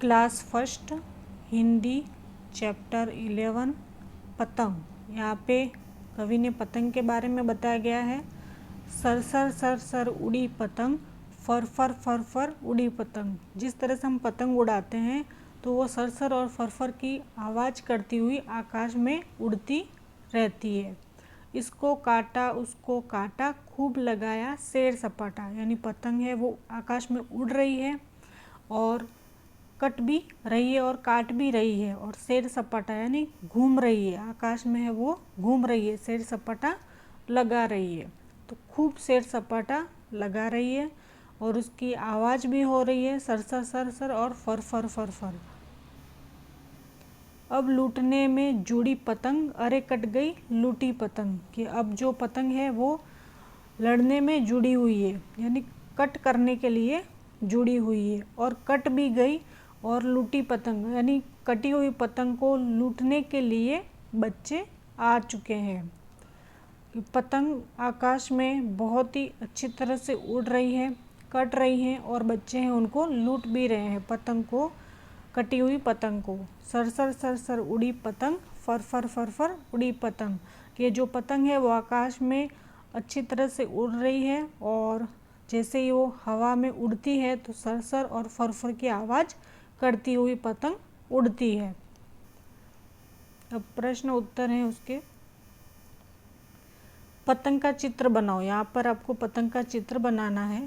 Class first Hindi chapter 11 पतंग। यहाँ पे कवि ने पतंग के बारे में बताया गया है। सर सर सर सर उड़ी पतंग, फर फर फर फर उड़ी पतंग। जिस तरह से हम पतंग उड़ाते हैं तो वो सर सर और फर फर की आवाज़ करती हुई आकाश में उड़ती रहती है। इसको काटा उसको काटा, खूब लगाया सैर सपाटा। यानी पतंग है वो आकाश में उड़ रही है और कट भी रही है और काट भी रही है, और सैर सपाटा यानी घूम रही है। आकाश में है वो घूम रही है, सैर सपाटा लगा रही है। तो खूब सैर सपाटा लगा रही है और उसकी आवाज़ भी हो रही है सर सर सर सर और फर फर फर फर। अब लूटने में जुड़ी पतंग, अरे कट गई लूटी पतंग। कि अब जो पतंग है वो लड़ने में जुड़ी हुई है, यानी कट करने के लिए जुड़ी हुई है, और कट भी गई। और लूटी पतंग यानी कटी हुई पतंग को लूटने के लिए बच्चे आ चुके हैं। पतंग आकाश में बहुत ही अच्छी तरह से उड़ रही है, कट रही है, और बच्चे हैं उनको लूट भी रहे हैं पतंग को, कटी हुई पतंग को। सर सर सर सर उड़ी पतंग, फर फर फर फर उड़ी पतंग। ये जो पतंग है वो आकाश में अच्छी तरह से उड़ रही है, और जैसे ही वो हवा में उड़ती है तो सर सर और फर फर की आवाज़ करती हुई पतंग उड़ती है। अब प्रश्न उत्तर हैं उसके। पतंग का चित्र बनाओ। यहाँ पर आपको पतंग का चित्र बनाना है।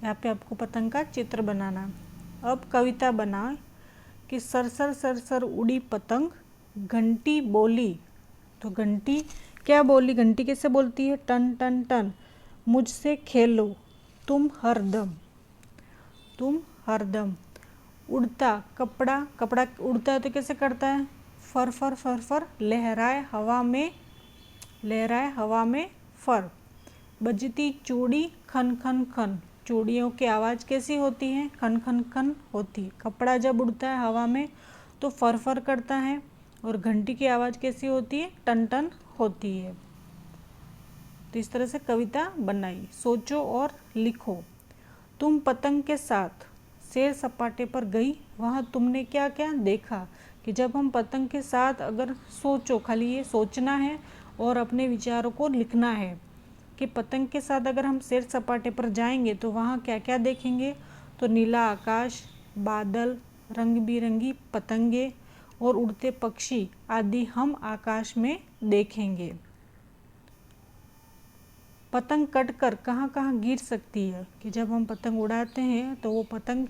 यहाँ पे आपको पतंग का चित्र बनाना है। अब कविता बनाए कि सर सर सर सर उड़ी पतंग, घंटी बोली। तो घंटी क्या बोली? घंटी कैसे बोलती है? टन टन टन। मुझसे खेलो तुम हरदम, तुम हरदम। उड़ता कपड़ा, कपड़ा उड़ता है तो कैसे करता है? फर फर फर फर। लहराए हवा में, लहराए हवा में फर। बजती चूड़ी खन खन खन। चूड़ियों की आवाज़ कैसी होती है? खन खन खन होती। कपड़ा जब उड़ता है हवा में तो फर फर करता है, और घंटी की आवाज़ कैसी होती है? टन टन होती है। तो इस तरह से कविता बनाई। सोचो और लिखो। तुम पतंग के साथ सैर सपाटे पर गई, वहाँ तुमने क्या क्या देखा? कि जब हम पतंग के साथ अगर सोचो, खाली ये सोचना है और अपने विचारों को लिखना है कि पतंग के साथ अगर हम सैर सपाटे पर जाएंगे तो वहाँ क्या क्या देखेंगे। तो नीला आकाश, बादल, रंग बिरंगी पतंगे और उड़ते पक्षी आदि हम आकाश में देखेंगे। पतंग कटकर कहाँ कहाँ गिर सकती है? कि जब हम पतंग उड़ाते हैं तो वो पतंग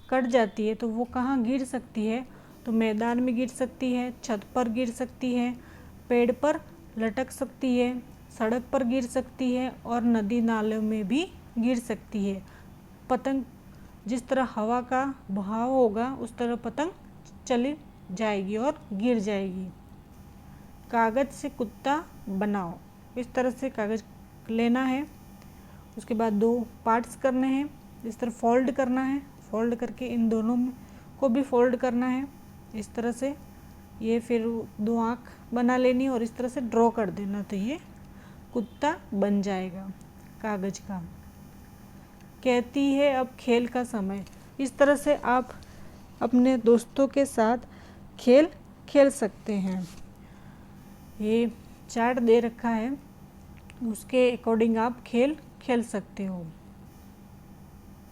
कट जाती है, तो वो कहाँ गिर सकती है? तो मैदान में गिर सकती है, छत पर गिर सकती है, पेड़ पर लटक सकती है, सड़क पर गिर सकती है, और नदी नालों में भी गिर सकती है। पतंग जिस तरह हवा का बहाव होगा उस तरह पतंग चली जाएगी और गिर जाएगी। कागज़ से कुत्ता बनाओ। इस तरह से कागज़ लेना है, उसके बाद दो पार्ट्स करने हैं। इस तरह फोल्ड करना है, फोल्ड करके इन दोनों को भी फोल्ड करना है इस तरह से। ये फिर दो आँख बना लेनी और इस तरह से ड्रॉ कर देना, तो ये कुत्ता बन जाएगा कागज़ का। कहती है अब खेल का समय। इस तरह से आप अपने दोस्तों के साथ खेल खेल सकते हैं। ये चार्ट दे रखा है, उसके अकॉर्डिंग आप खेल खेल सकते हो।